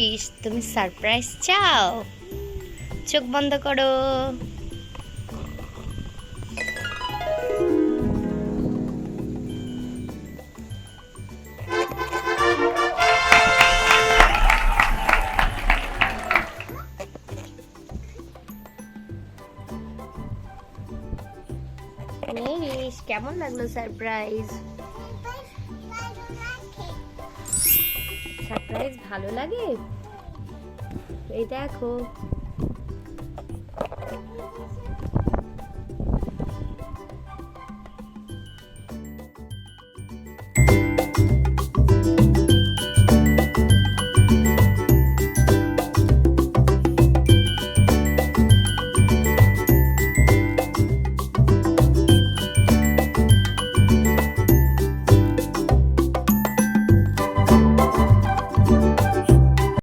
ইস, তুমি সারপ্রাইজ চাও? চোখ বন্ধ করো। ইস, কেমন লাগলো সারপ্রাইজ? সারপ্রাইজ ভালো লাগে? এই দেখো।